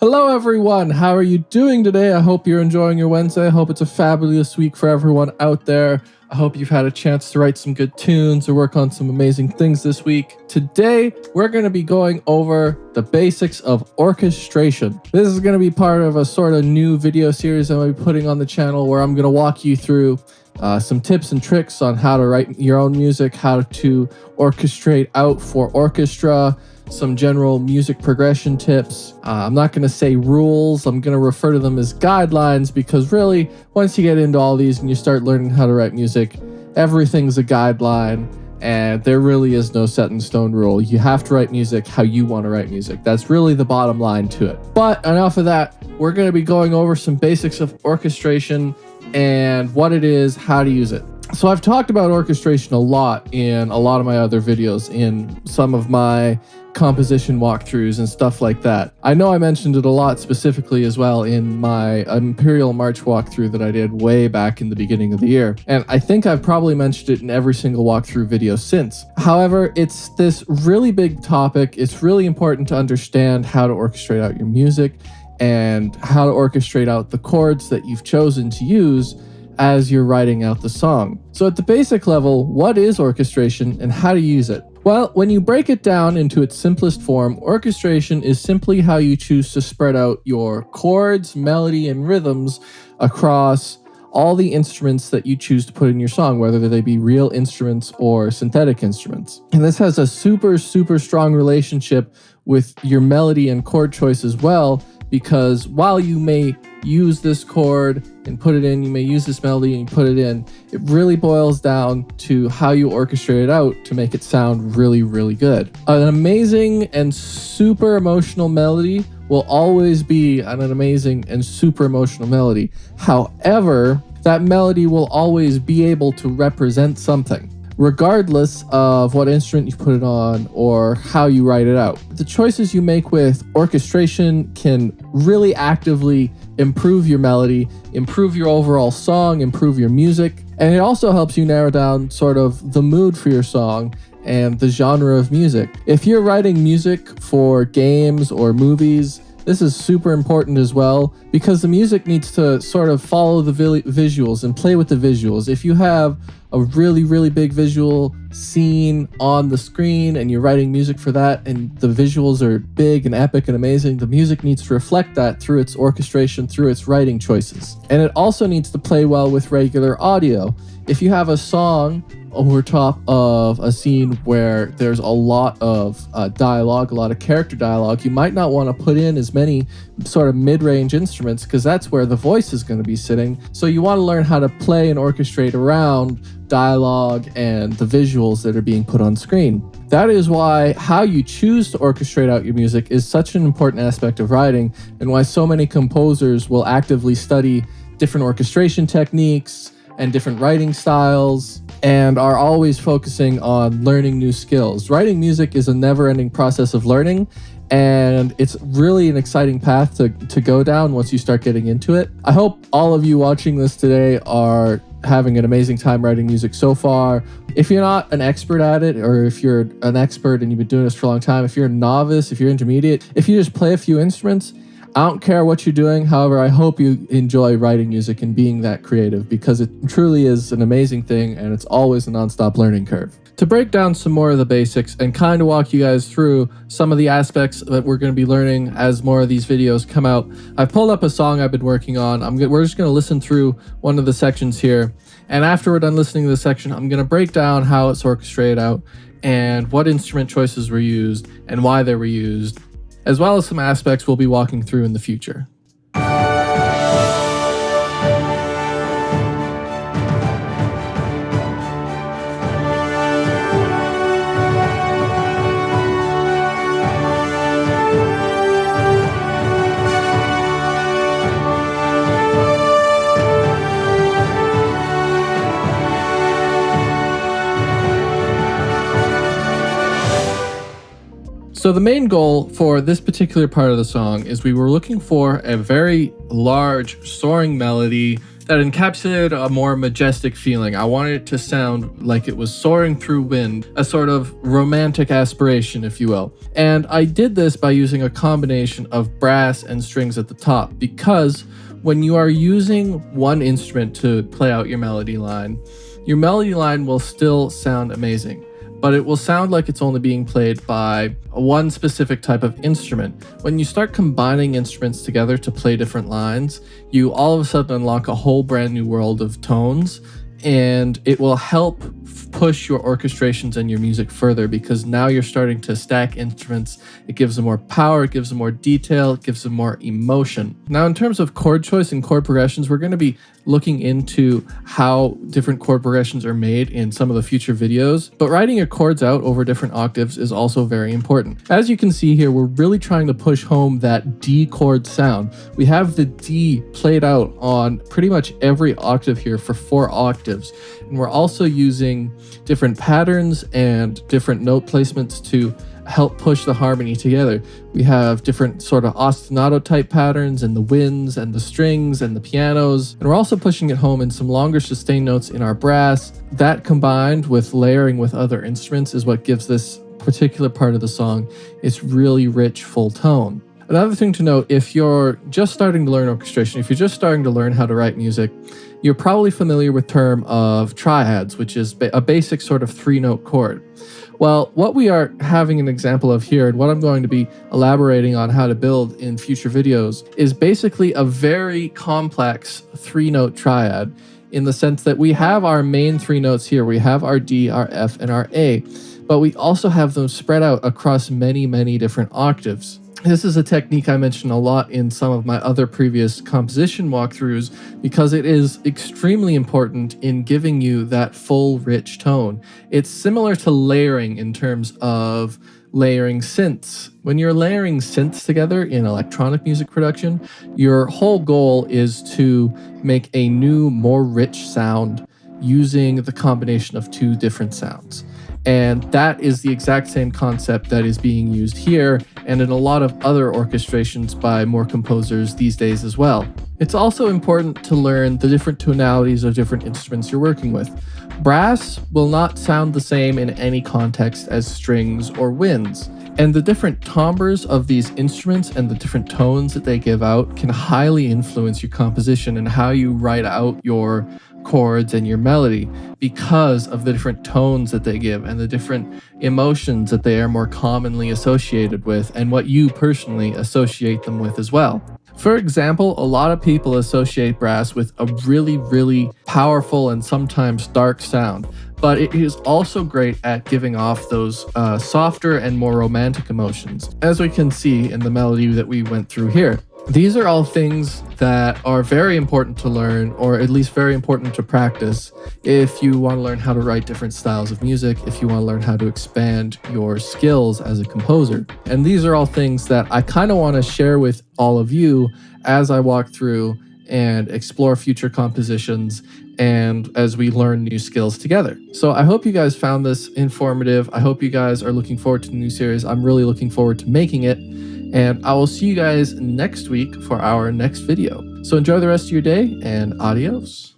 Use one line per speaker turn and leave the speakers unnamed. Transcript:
Hello everyone, how are you doing today? I hope you're enjoying your Wednesday. I hope it's a fabulous week for everyone out there. I hope you've had a chance to write some good tunes or work on some amazing things this week. Today, we're going to be going over the basics of orchestration. This is going to be part of a sort of new video series I'm going to be putting on the channel where I'm going to walk you through some tips and tricks on how to write your own music, how to orchestrate out for orchestra, some general music progression tips. I'm not going to say rules. I'm going to refer to them as guidelines because really, once you get into all these and you start learning how to write music, everything's a guideline and there really is no set in stone rule. You have to write music how you want to write music. That's really the bottom line to it. But enough of that. We're going to be going over some basics of orchestration and what it is, how to use it. So I've talked about orchestration a lot in a lot of my other videos, in some of my composition walkthroughs and stuff like that. I know I mentioned it a lot specifically as well in my Imperial March walkthrough that I did way back in the beginning of the year. And I think I've probably mentioned it in every single walkthrough video since. However, it's this really big topic. It's really important to understand how to orchestrate out your music and how to orchestrate out the chords that you've chosen to use as you're writing out the song. So at the basic level, what is orchestration and how to use it? Well, when you break it down into its simplest form, orchestration is simply how you choose to spread out your chords, melody, and rhythms across all the instruments that you choose to put in your song, whether they be real instruments or synthetic instruments. And this has a super strong relationship with your melody and chord choice as well, because while you may use this chord and put it in, you may use this melody and put it in, it really boils down to how you orchestrate it out to make it sound really good. An amazing and super emotional melody will always be an amazing and super emotional melody. However, that melody will always be able to represent something, regardless of what instrument you put it on or how you write it out. The choices you make with orchestration can really actively improve your melody, improve your overall song, improve your music, and it also helps you narrow down sort of the mood for your song and the genre of music. If you're writing music for games or movies, this is super important as well because the music needs to sort of follow the visuals and play with the visuals. If you have a really big visual scene on the screen and you're writing music for that and the visuals are big and epic and amazing, the music needs to reflect that through its orchestration, through its writing choices. And it also needs to play well with regular audio. If you have a song over top of a scene where there's a lot of dialogue, a lot of character dialogue, you might not want to put in as many sort of mid-range instruments because that's where the voice is going to be sitting. So you want to learn how to play and orchestrate around dialogue and the visuals that are being put on screen. That is why how you choose to orchestrate out your music is such an important aspect of writing, and why so many composers will actively study different orchestration techniques and different writing styles, and are always focusing on learning new skills. Writing music is a never-ending process of learning, and it's really an exciting path to go down once you start getting into it. I hope all of you watching this today are having an amazing time writing music so far. If you're not an expert at it, or if you're an expert and you've been doing this for a long time, if you're a novice, if you're intermediate, if you just play a few instruments, I don't care what you're doing. However, I hope you enjoy writing music and being that creative because it truly is an amazing thing and it's always a nonstop learning curve. To break down some more of the basics and kind of walk you guys through some of the aspects that we're going to be learning as more of these videos come out, I've pulled up a song I've been working on. We're just going to listen through one of the sections here. And after we're done listening to the section, I'm going to break down how it's orchestrated out and what instrument choices were used and why they were used, as well as some aspects we'll be walking through in the future. So the main goal for this particular part of the song is we were looking for a very large soaring melody that encapsulated a more majestic feeling. I wanted it to sound like it was soaring through wind, a sort of romantic aspiration, if you will. And I did this by using a combination of brass and strings at the top, because when you are using one instrument to play out your melody line will still sound amazing, but it will sound like it's only being played by one specific type of instrument. When you start combining instruments together to play different lines, you all of a sudden unlock a whole brand new world of tones, and it will help push your orchestrations and your music further, because now you're starting to stack instruments. It gives them more power, it gives them more detail, it gives them more emotion. Now, in terms of chord choice and chord progressions, we're going to be looking into how different chord progressions are made in some of the future videos, but writing your chords out over different octaves is also very important. As you can see here, we're really trying to push home that D chord sound. We have the D played out on pretty much every octave here for 4 octaves, and we're also using different patterns and different note placements to help push the harmony together. We have different sort of ostinato type patterns in the winds and the strings and the pianos, and we're also pushing it home in some longer sustained notes in our brass. That combined with layering with other instruments is what gives this particular part of the song its really rich full tone. Another thing to note, if you're just starting to learn orchestration, if you're just starting to learn how to write music, you're probably familiar with the term of triads, which is a basic sort of 3-note chord. Well, what we are having an example of here, and what I'm going to be elaborating on how to build in future videos, is basically a very complex 3-note triad, in the sense that we have our main 3 notes here. We have our D, our F, and our A, but we also have them spread out across many, many different octaves. This is a technique I mentioned a lot in some of my other previous composition walkthroughs, because it is extremely important in giving you that full, rich tone. It's similar to layering in terms of layering synths. When you're layering synths together in electronic music production, your whole goal is to make a new, more rich sound using the combination of 2 different sounds. And that is the exact same concept that is being used here and in a lot of other orchestrations by more composers these days as well. It's also important to learn the different tonalities of different instruments you're working with. Brass will not sound the same in any context as strings or winds, and the different timbres of these instruments and the different tones that they give out can highly influence your composition and how you write out your chords and your melody, because of the different tones that they give and the different emotions that they are more commonly associated with, and what you personally associate them with as well. For example, a lot of people associate brass with a really, really powerful and sometimes dark sound, but it is also great at giving off those softer and more romantic emotions, as we can see in the melody that we went through here. These are all things that are very important to learn, or at least very important to practice, if you want to learn how to write different styles of music, if you want to learn how to expand your skills as a composer. And these are all things that I kind of want to share with all of you as I walk through and explore future compositions, and as we learn new skills together. So I hope you guys found this informative. I hope you guys are looking forward to the new series. I'm really looking forward to making it. And I will see you guys next week for our next video. So enjoy the rest of your day, and adios.